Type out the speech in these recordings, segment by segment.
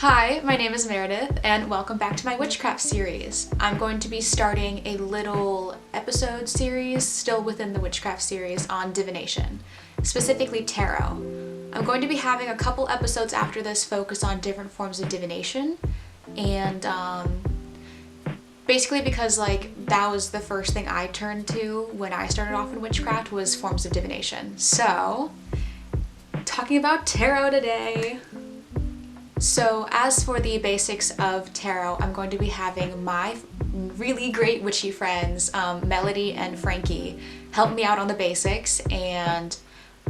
Hi, my name is Meredith, and welcome back to my Witchcraft series. I'm going to be starting a little episode series, still within the Witchcraft series, on divination, specifically tarot. I'm going to be having a couple episodes after this focus on different forms of divination, and basically because that was the first thing I turned to when I started off in witchcraft was forms of divination. So, talking about tarot today. So as for the basics of tarot, I'm going to be having my really great witchy friends, Melody and Frankie, help me out on the basics, and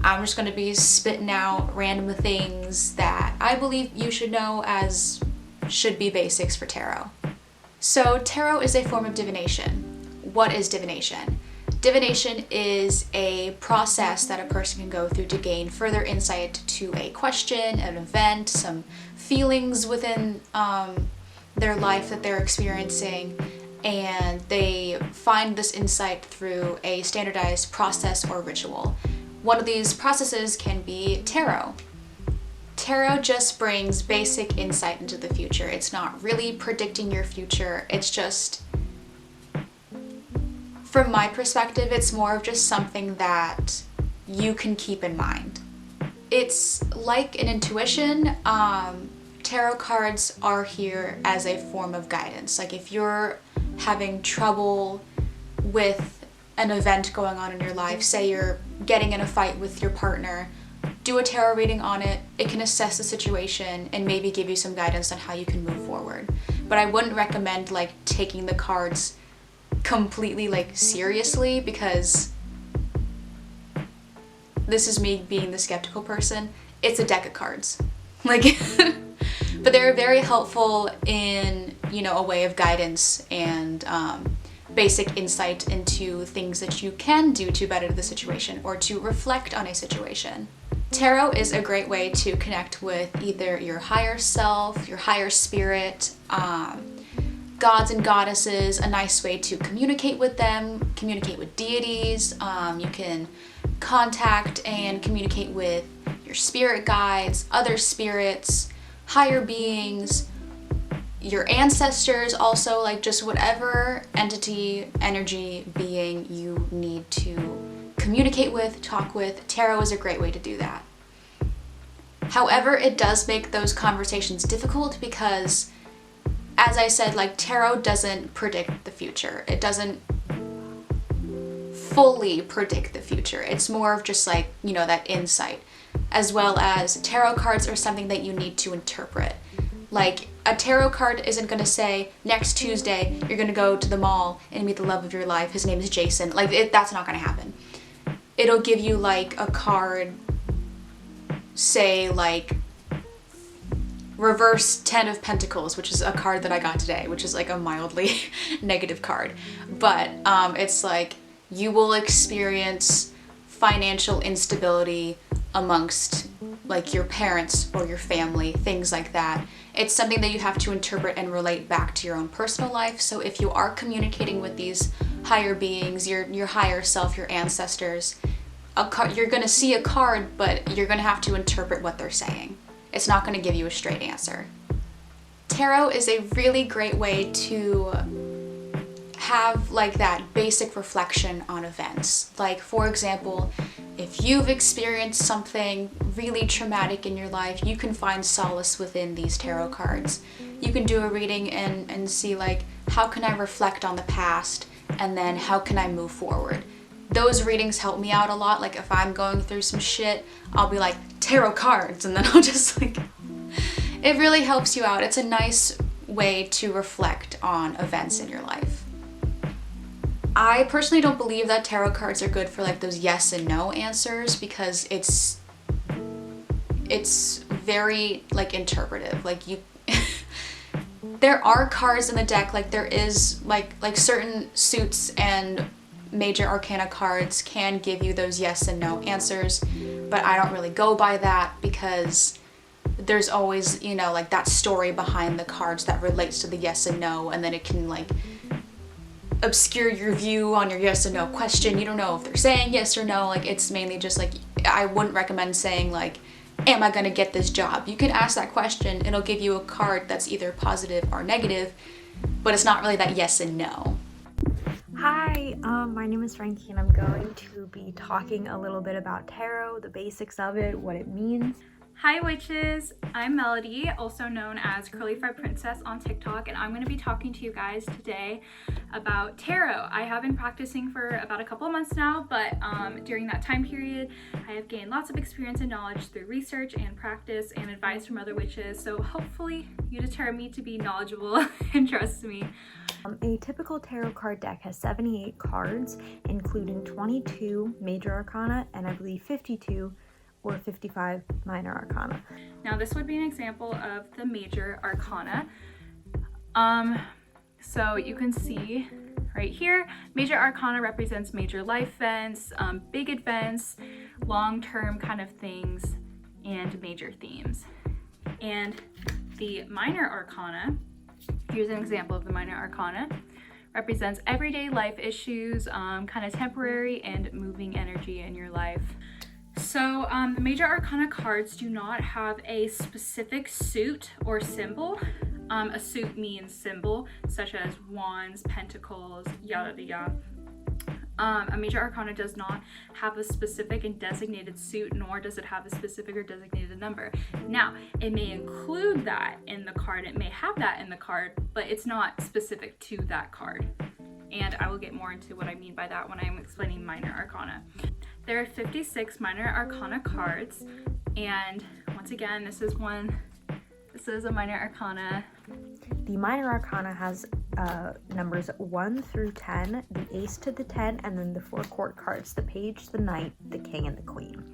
I'm just going to be spitting out random things that I believe you should know as should be basics for tarot. So tarot is a form of divination. What is divination? Divination is a process that a person can go through to gain further insight to a question, an event, some feelings within their life that they're experiencing, and they find this insight through a standardized process or ritual. One of these processes can be tarot. Tarot just brings basic insight into the future. It's not really predicting your future, it's just, from my perspective, it's more of just something that you can keep in mind. It's like an intuition. Tarot cards are here as a form of guidance. Like if you're having trouble with an event going on in your life, say you're getting in a fight with your partner, do a tarot reading on it. It can assess the situation and maybe give you some guidance on how you can move forward. But I wouldn't recommend taking the cards completely seriously, because this is me being the skeptical person. It's a deck of cards. But they're very helpful in, a way of guidance and basic insight into things that you can do to better the situation or to reflect on a situation. Tarot is a great way to connect with either your higher self, your higher spirit, gods and goddesses, a nice way to communicate with them, communicate with deities. You can contact and communicate with your spirit guides, other spirits, higher beings, your ancestors also, just whatever entity, energy, being you need to communicate with, talk with. Tarot is a great way to do that. However, it does make those conversations difficult because, as I said, tarot doesn't predict the future. It doesn't fully predict the future. It's more of just that insight, as well as tarot cards are something that you need to interpret. A tarot card isn't going to say, next Tuesday, you're going to go to the mall and meet the love of your life. His name is Jason. That's not going to happen. It'll give you a card, say reverse 10 of Pentacles, which is a card that I got today, which is a mildly negative card. But it's you will experience financial instability amongst your parents or your family, things like that. It's something that you have to interpret and relate back to your own personal life. So if you are communicating with these higher beings, your higher self, your ancestors, you're going to see a card, but you're going to have to interpret what they're saying. It's not going to give you a straight answer. Tarot is a really great way to have that basic reflection on events. For example, if you've experienced something really traumatic in your life, you can find solace within these tarot cards. You can do a reading and see how can I reflect on the past, and then how can I move forward. Those readings help me out a lot. If I'm going through some shit, I'll be tarot cards, and then I'll just it really helps you out. It's a nice way to reflect on events in your life. I personally don't believe that tarot cards are good for those yes and no answers, because it's very interpretive. There are cards in the deck, there is certain suits and major arcana cards can give you those yes and no answers, but I don't really go by that, because there's always that story behind the cards that relates to the yes and no, and then it can obscure your view on your yes or no question. You don't know if they're saying yes or no. It's mainly just I wouldn't recommend saying am I gonna get this job? You can ask that question, it'll give you a card that's either positive or negative, but it's not really that yes and no. Hi, my name is Frankie and I'm going to be talking a little bit about tarot, the basics of it, what it means. Hi witches, I'm Melody, also known as Curly Fried Princess on TikTok, and I'm going to be talking to you guys today about tarot. I have been practicing for about a couple of months now, but during that time period, I have gained lots of experience and knowledge through research and practice and advice from other witches, so hopefully you deter me to be knowledgeable and trust me. A typical tarot card deck has 78 cards, including 22 major arcana and I believe 52 or 55 minor arcana. Now this would be an example of the major arcana. So you can see right here, major arcana represents major life events, big events, long-term kind of things, and major themes. And the minor arcana, here's an example of the minor arcana, represents everyday life issues, kind of temporary and moving energy in your life. So the major arcana cards do not have a specific suit or symbol. A suit means symbol, such as wands, pentacles, yada yada. A major arcana does not have a specific and designated suit, nor does it have a specific or designated number. Now, it may include that in the card, it may have that in the card, but it's not specific to that card. And I will get more into what I mean by that when I'm explaining minor arcana. There are 56 minor arcana cards, and once again, this is a minor arcana. The minor arcana has numbers 1 through 10, the ace to the 10, and then the 4 court cards, the page, the knight, the king, and the queen.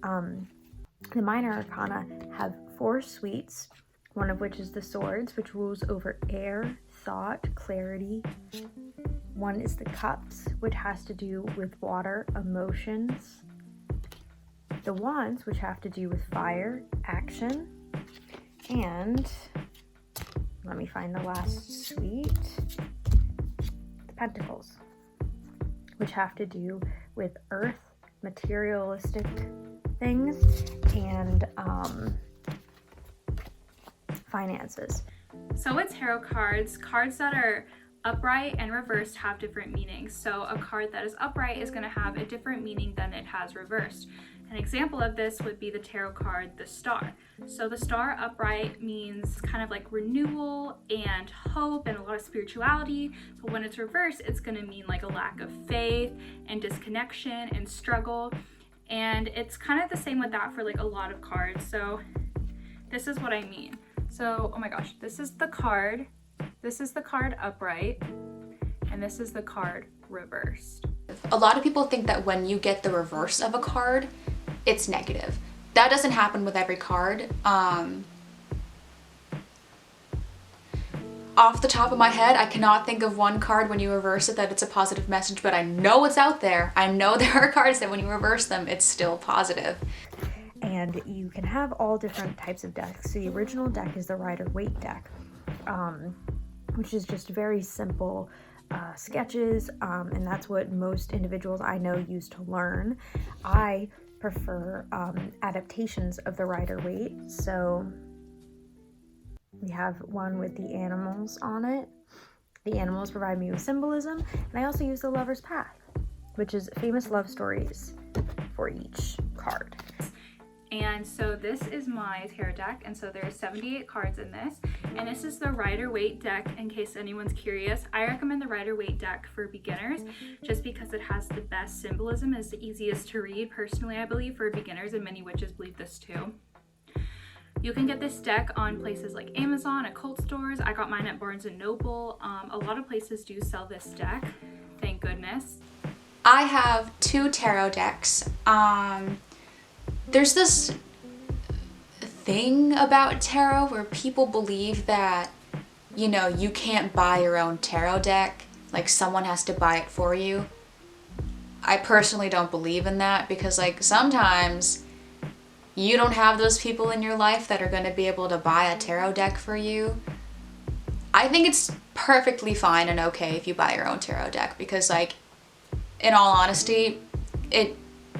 The minor arcana have 4 suites, one of which is the swords, which rules over air, thought, clarity. One is the cups, which has to do with water, emotions. The wands, which have to do with fire, action. And let me find the last suite. The pentacles, which have to do with earth, materialistic things, and finances. So with tarot cards, cards that are upright and reversed have different meanings. So a card that is upright is going to have a different meaning than it has reversed. An example of this would be the tarot card, the Star. So the Star upright means kind of like renewal and hope and a lot of spirituality, but when it's reversed, it's going to mean like a lack of faith and disconnection and struggle. And it's kind of the same with that for like a lot of cards. So this is what I mean. So, oh my gosh, this is the card upright, and this is the card reversed. A lot of people think that when you get the reverse of a card, it's negative. That doesn't happen with every card. Off the top of my head, I cannot think of one card when you reverse it that it's a positive message, but I know it's out there. I know there are cards that when you reverse them, it's still positive. And you can have all different types of decks. So the original deck is the Rider-Waite deck, which is just very simple sketches, and that's what most individuals I know use to learn. I prefer adaptations of the Rider-Waite. So we have one with the animals on it. The animals provide me with symbolism, and I also use the Lover's Path, which is famous love stories for each card. And so this is my tarot deck, and so there are 78 cards in this, and this is the Rider-Waite deck. In case anyone's curious, I recommend the Rider-Waite deck for beginners just because it has the best symbolism, is the easiest to read personally, I believe, for beginners, and many witches believe this too. You can get this deck on places like Amazon, occult stores. I got mine at Barnes & Noble. A lot of places do sell this deck, thank goodness. I have 2 tarot decks. There's this thing about tarot where people believe that, you know, you can't buy your own tarot deck, like someone has to buy it for you. I personally don't believe in that because, like, sometimes you don't have those people in your life that are going to be able to buy a tarot deck for you. I think it's perfectly fine and okay if you buy your own tarot deck because, like, in all honesty,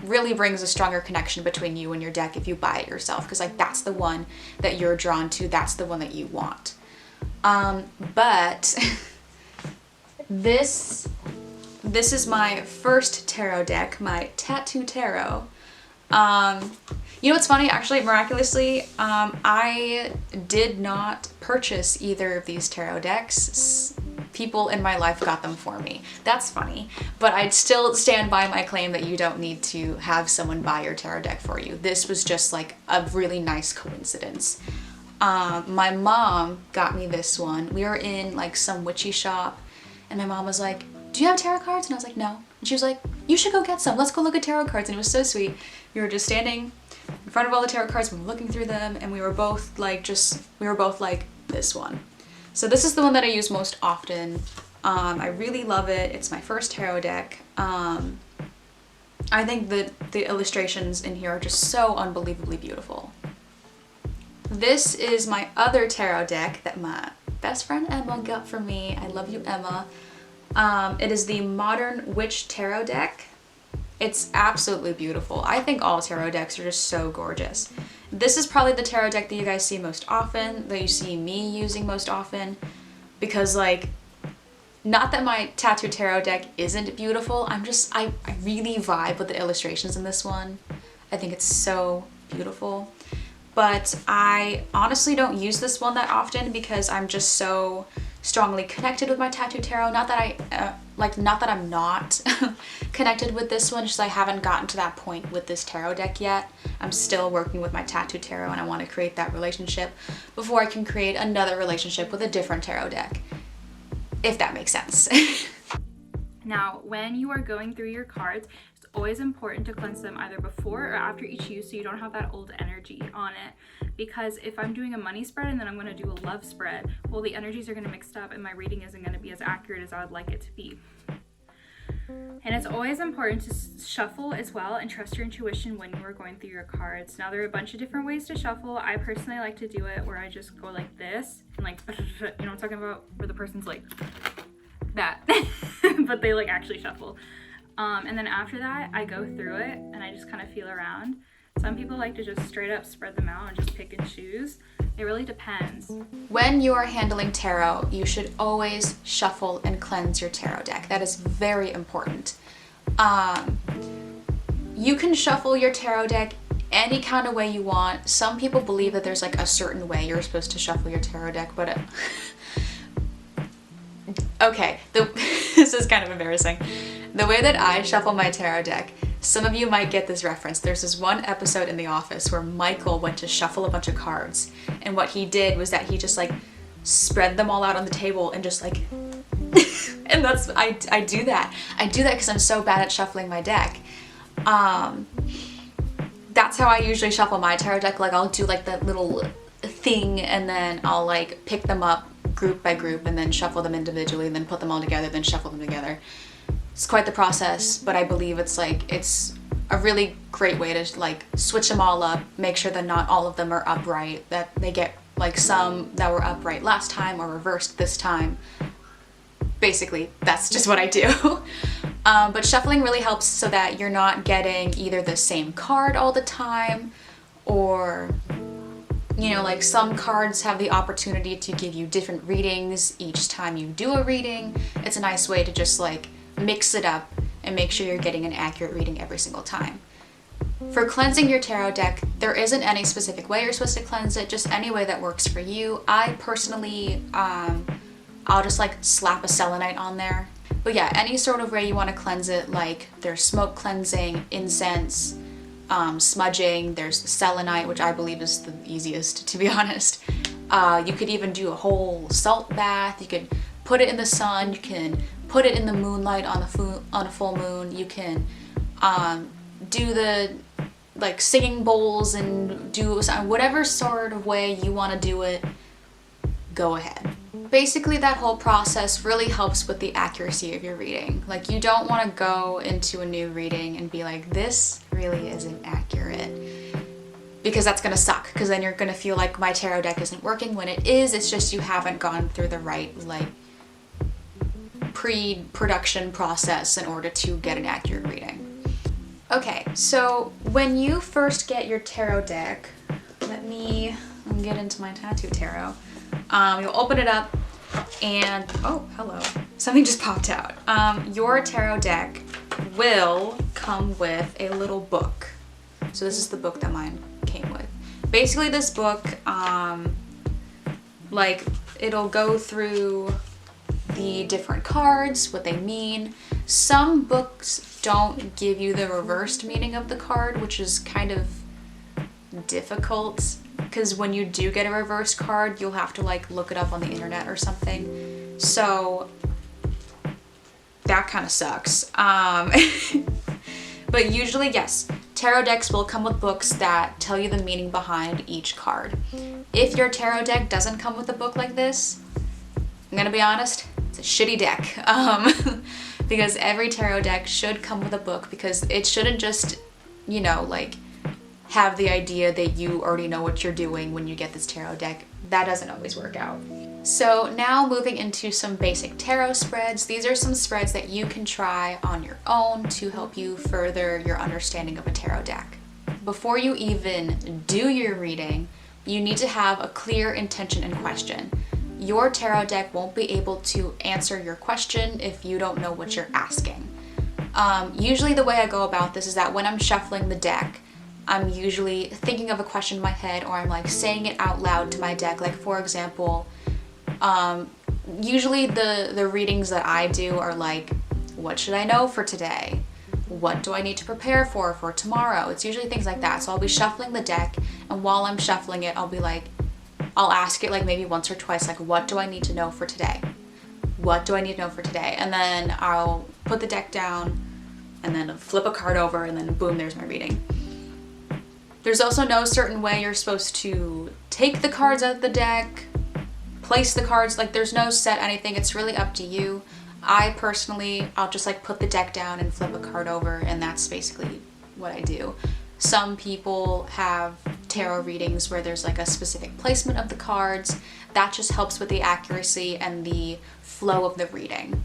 really brings a stronger connection between you and your deck if you buy it yourself, because like that's the one that you're drawn to, that's the one that you want. But this is my first tarot deck, my Tattoo Tarot. You know what's funny? Actually, miraculously, I did not purchase either of these tarot decks. People in my life got them for me. That's funny, but I'd still stand by my claim that you don't need to have someone buy your tarot deck for you. This was just like a really nice coincidence. My mom got me this one. We were in like some witchy shop, and my mom was like, "Do you have tarot cards?" And I was like, "No." And she was like, "You should go get some. Let's go look at tarot cards." And it was so sweet. We were just standing in front of all the tarot cards, we were looking through them, and we were both like, this one. So this is the one that I use most often. I really love it. It's my first tarot deck. I think that the illustrations in here are just so unbelievably beautiful. This is my other tarot deck that my best friend Emma got for me. I love you, Emma. It is the Modern Witch Tarot deck. It's absolutely beautiful. I think all tarot decks are just so gorgeous. This is probably the tarot deck that you guys see most often, that you see me using most often, because like, not that my Tattoo Tarot deck isn't beautiful, I really vibe with the illustrations in this one. I think it's so beautiful. But I honestly don't use this one that often because I'm just so strongly connected with my Tattoo Tarot. Not that I'm not connected with this one, just I haven't gotten to that point with this tarot deck yet. I'm still working with my Tattoo Tarot, and I want to create that relationship before I can create another relationship with a different tarot deck, if that makes sense. Now, when you are going through your cards, it's always important to cleanse them either before or after each use so you don't have that old energy on it. Because if I'm doing a money spread and then I'm going to do a love spread, well, the energies are going to mix up and my reading isn't going to be as accurate as I would like it to be. And it's always important to shuffle as well and trust your intuition when you are going through your cards. Now, there are a bunch of different ways to shuffle. I personally like to do it where I just go like this and like, you know what I'm talking about? Where the person's like that, but they like actually shuffle. And then after that, I go through it and I just kind of feel around. Some people like to just straight up spread them out and just pick and choose. It really depends. When you are handling tarot, you should always shuffle and cleanse your tarot deck. That is very important. You can shuffle your tarot deck any kind of way you want. Some people believe that there's like a certain way you're supposed to shuffle your tarot deck, but okay, this is kind of embarrassing. The way that I shuffle my tarot deck, some of you might get this reference. There's this one episode in The Office where Michael went to shuffle a bunch of cards, and what he did was that he just like spread them all out on the table and just like and that's I do that. I do that because I'm so bad at shuffling my deck. That's how I usually shuffle my tarot deck. Like I'll do like that little thing and then I'll like pick them up group by group and then shuffle them individually and then put them all together, then shuffle them together. It's quite the process, but I believe it's a really great way to like switch them all up, make sure that not all of them are upright, that they get like some that were upright last time or reversed this time. Basically, that's just what I do. But shuffling really helps so that you're not getting either the same card all the time, or you know, like some cards have the opportunity to give you different readings each time you do a reading. It's a nice way to just like mix it up and make sure you're getting an accurate reading every single time. For cleansing your tarot deck, there isn't any specific way you're supposed to cleanse it, just any way that works for you. I personally, I'll just like slap a selenite on there. But yeah, any sort of way you want to cleanse it, like there's smoke cleansing, incense, smudging, there's selenite, which I believe is the easiest, to be honest. You could even do a whole salt bath. You could put it in the sun. You can put it in the moonlight on a full moon. You can do the like singing bowls and do whatever sort of way you want to do it. Go ahead. Basically, that whole process really helps with the accuracy of your reading. Like, you don't want to go into a new reading and be like, this really isn't accurate, because that's going to suck, because then you're going to feel like my tarot deck isn't working when it is. It's just you haven't gone through the right like pre-production process in order to get an accurate reading. Okay, so when you first get your tarot deck, let me get into my tattoo tarot. You'll open it up and, oh, hello. Something just popped out. Your tarot deck will come with a little book. So this is the book that mine came with. Basically this book, like, it'll go through the different cards, what they mean. Some books don't give you the reversed meaning of the card, which is kind of difficult, because when you do get a reversed card, you'll have to like look it up on the internet or something. So that kind of sucks. But usually, yes, tarot decks will come with books that tell you the meaning behind each card. If your tarot deck doesn't come with a book like this, I'm gonna be honest, it's a shitty deck. Because every tarot deck should come with a book, because it shouldn't just, you know, like have the idea that you already know what you're doing when you get this tarot deck. That doesn't always work out. So now moving into some basic tarot spreads. These are some spreads that you can try on your own to help you further your understanding of a tarot deck. Before you even do your reading, you need to have a clear intention and question. Your tarot deck won't be able to answer your question if you don't know what you're asking. Usually the way I go about this is that when I'm shuffling the deck, I'm usually thinking of a question in my head, or I'm like saying it out loud to my deck. Like for example, usually the readings that I do are like, what should I know for today? What do I need to prepare for tomorrow? It's usually things like that. So I'll be shuffling the deck, and while I'm shuffling it, I'll be like, I'll ask it like maybe once or twice, like, what do I need to know for today? What do I need to know for today? And then I'll put the deck down and then flip a card over, and then boom, there's my reading. There's also no certain way you're supposed to take the cards out of the deck, place the cards, like there's no set anything. It's really up to you. I personally, I'll just like put the deck down and flip a card over, and that's basically what I do. Some people have tarot readings where there's like a specific placement of the cards. That just helps with the accuracy and the flow of the reading.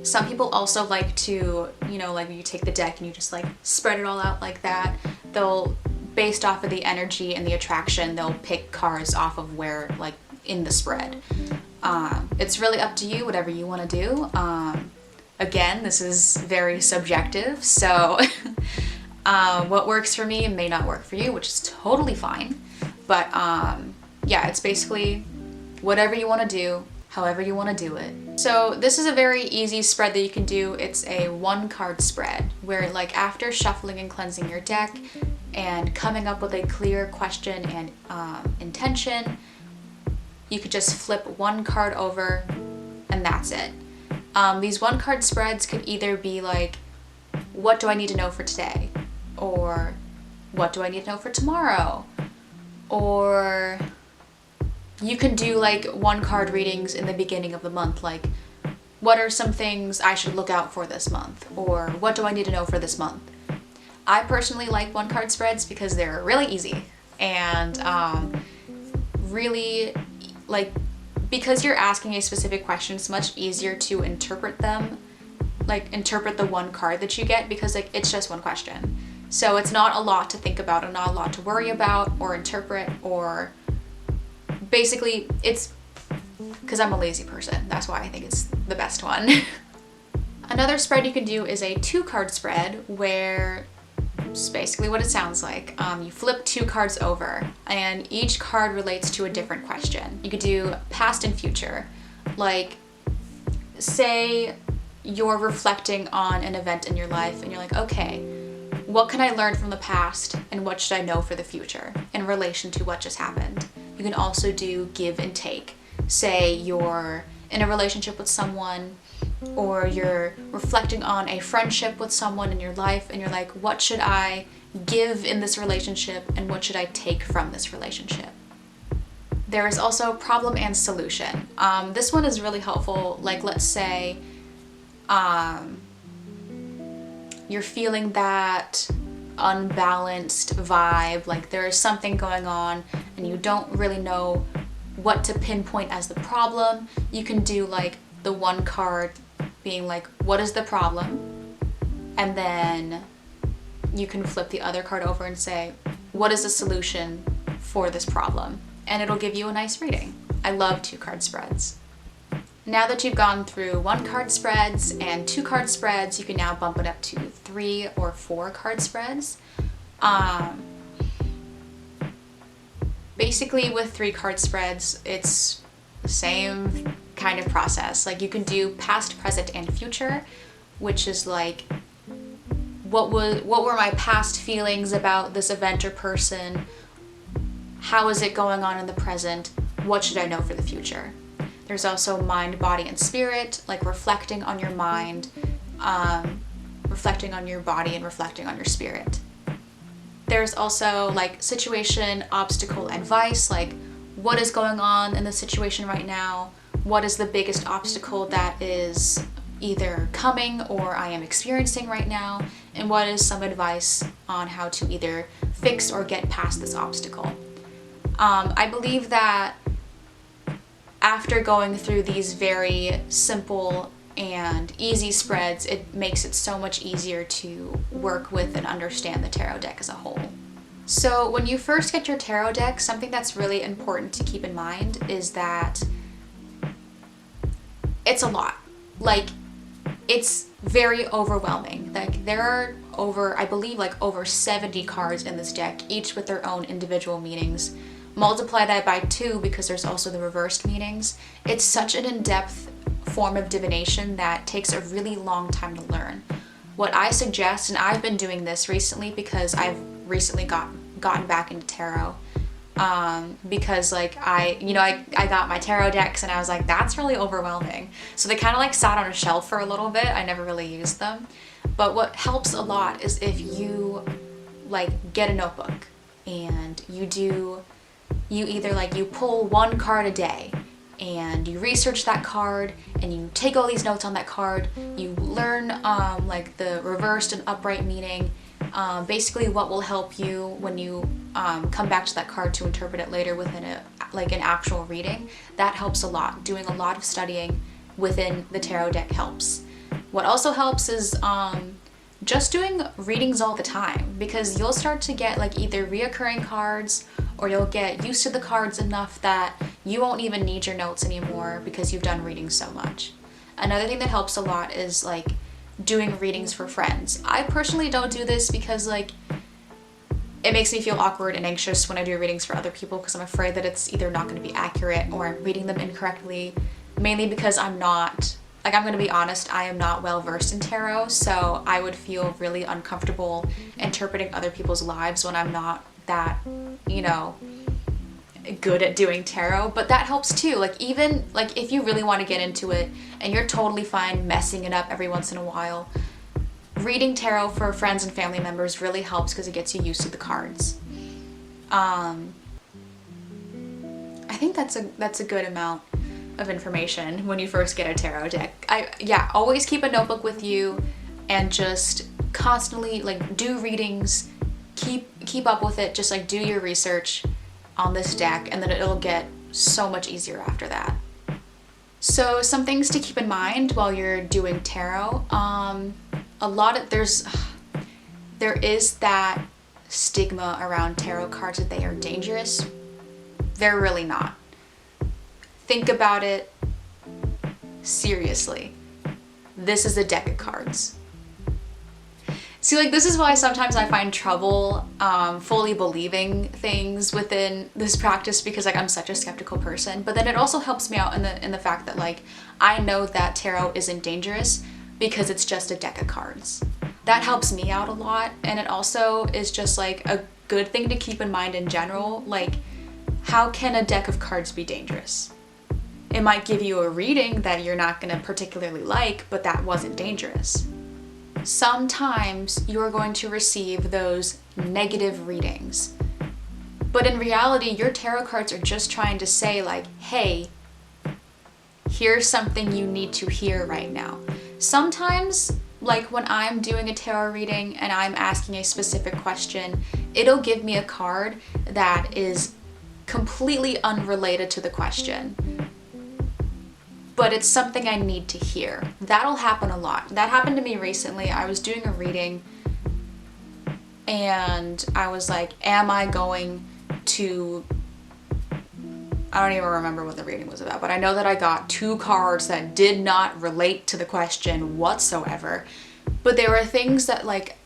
Some people also like to, you know, like you take the deck and you just like spread it all out like that. They'll, based off of the energy and the attraction, they'll pick cards off of where, like in the spread. It's really up to you, whatever you want to do. Again, this is very subjective, so what works for me may not work for you, which is totally fine. But yeah, it's basically whatever you want to do, however you want to do it. So this is a very easy spread that you can do. It's a 1-card spread where, like, after shuffling and cleansing your deck and coming up with a clear question and intention, you could just flip 1 card over and that's it. These 1-card spreads could either be like, what do I need to know for today? Or what do I need to know for tomorrow? Or you can do like 1-card readings in the beginning of the month, like what are some things I should look out for this month? Or what do I need to know for this month? I personally like 1-card spreads because they're really easy and really, like, because you're asking a specific question, it's much easier to interpret them, like interpret the 1 card that you get, because like it's just 1 question. So it's not a lot to think about and not a lot to worry about or interpret, or basically it's because I'm a lazy person. That's why I think it's the best one. Another spread you can do is a 2-card spread, where it's basically what it sounds like. You flip 2 cards over and each card relates to a different question. You could do past and future. Like, say you're reflecting on an event in your life and you're like, okay, what can I learn from the past and what should I know for the future in relation to what just happened? You can also do give and take. Say you're in a relationship with someone, or you're reflecting on a friendship with someone in your life and you're like, what should I give in this relationship and what should I take from this relationship? There is also problem and solution. This one is really helpful. Like, let's say you're feeling that unbalanced vibe, like there is something going on and you don't really know what to pinpoint as the problem. You can do like the 1 card being like, what is the problem? and then you can flip the other card over and say, what is the solution for this problem? And it'll give you a nice reading. I love 2-card spreads. Now that you've gone through 1-card spreads and 2-card spreads, you can now bump it up to 3 or 4-card spreads. Basically with 3-card spreads, it's the same kind of process. Like you can do past, present, and future, which is like, what were my past feelings about this event or person? How is it going on in the present? What should I know for the future? There's also mind, body, and spirit, like reflecting on your mind, reflecting on your body, and reflecting on your spirit. There's also like situation, obstacle, advice, like what is going on in the situation right now? What is the biggest obstacle that is either coming or I am experiencing right now? And what is some advice on how to either fix or get past this obstacle? I believe that after going through these very simple and easy spreads, it makes it so much easier to work with and understand the tarot deck as a whole. So when you first get your tarot deck, something that's really important to keep in mind is that it's a lot. Like, it's very overwhelming. Like, there are I believe over 70 cards in this deck, each with their own individual meanings. Multiply that by 2 because there's also the reversed meanings. It's such an in-depth form of divination that takes a really long time to learn. What I suggest, and I've been doing this recently because I've recently gotten back into tarot, because I got my tarot decks and I was like, that's really overwhelming. So they kind of sat on a shelf for a little bit. I never really used them. But what helps a lot is if you get a notebook and you either you pull 1 card a day and you research that card and you take all these notes on that card. You learn the reversed and upright meaning, basically what will help you when you come back to that card to interpret it later within an actual reading. That helps a lot. Doing a lot of studying within the tarot deck helps. What also helps is just doing readings all the time, because you'll start to get either reoccurring cards or you'll get used to the cards enough that you won't even need your notes anymore because you've done readings so much. Another thing that helps a lot is doing readings for friends. I personally don't do this because it makes me feel awkward and anxious when I do readings for other people, because I'm afraid that it's either not going to be accurate or I'm reading them incorrectly, mainly because I'm going to be honest, I am not well versed in tarot, so I would feel really uncomfortable interpreting other people's lives when I'm not that, good at doing tarot. But that helps too. Even if you really want to get into it and you're totally fine messing it up every once in a while, reading tarot for friends and family members really helps because it gets you used to the cards. I think that's a good amount of information when you first get a tarot deck. Always keep a notebook with you and just constantly do readings. Keep up with it. Just do your research on this deck, and then it'll get so much easier after that. So some things to keep in mind while you're doing tarot. There is that stigma around tarot cards that they are dangerous. They're really not. Think about it seriously. This is a deck of cards. See, this is why sometimes I find trouble fully believing things within this practice, because I'm such a skeptical person. But then it also helps me out in the fact that I know that tarot isn't dangerous because it's just a deck of cards. That helps me out a lot, and it also is just a good thing to keep in mind in general. How can a deck of cards be dangerous? It might give you a reading that you're not going to particularly like, but that wasn't dangerous. Sometimes you're going to receive those negative readings. But in reality, your tarot cards are just trying to say hey, here's something you need to hear right now. Sometimes, when I'm doing a tarot reading and I'm asking a specific question, it'll give me a card that is completely unrelated to the question. but it's something I need to hear. That'll happen a lot. That happened to me recently. I was doing a reading and I was like, am I going to, I don't even remember what the reading was about, but I know that I got 2 cards that did not relate to the question whatsoever, but there were things that like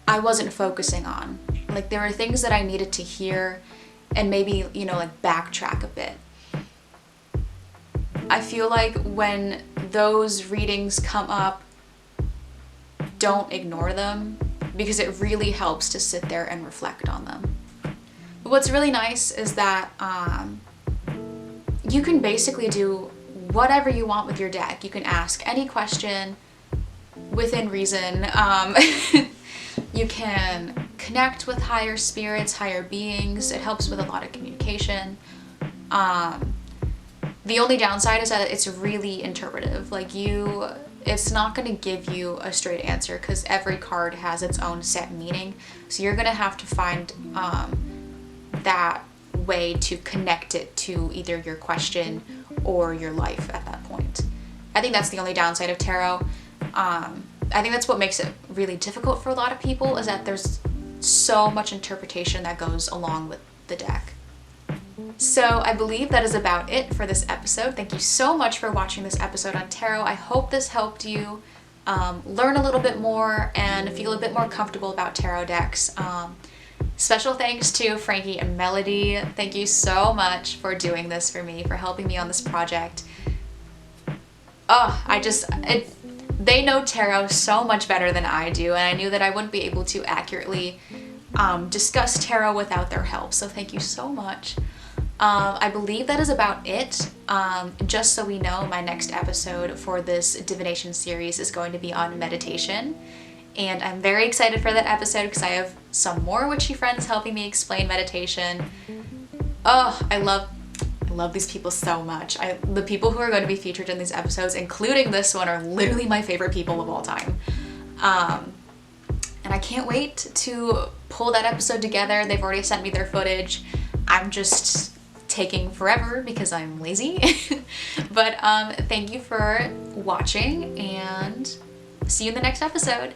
I wasn't focusing on. Like there were things that I needed to hear and maybe, you know, like backtrack a bit. I feel like when those readings come up, don't ignore them, because it really helps to sit there and reflect on them. But what's really nice is that you can basically do whatever you want with your deck. You can ask any question within reason. You can connect with higher spirits, higher beings. It helps with a lot of communication. The only downside is that it's really interpretive. Like it's not going to give you a straight answer because every card has its own set meaning. So you're going to have to find that way to connect it to either your question or your life at that point. I think that's the only downside of tarot. I think that's what makes it really difficult for a lot of people, is that there's so much interpretation that goes along with the deck. So I believe that is about it for this episode. Thank you so much for watching this episode on tarot. I hope this helped you learn a little bit more and feel a bit more comfortable about tarot decks. Special thanks to Frankie and Melody. Thank you so much for doing this for me, for helping me on this project. They know tarot so much better than I do, and I knew that I wouldn't be able to accurately discuss tarot without their help, so thank you so much. I believe that is about it. Just so we know, my next episode for this divination series is going to be on meditation, and I'm very excited for that episode because I have some more witchy friends helping me explain meditation. Oh, I love these people so much. The people who are going to be featured in these episodes, including this one, are literally my favorite people of all time. And I can't wait to pull that episode together. They've already sent me their footage. I'm just taking forever because I'm lazy. But thank you for watching and see you in the next episode.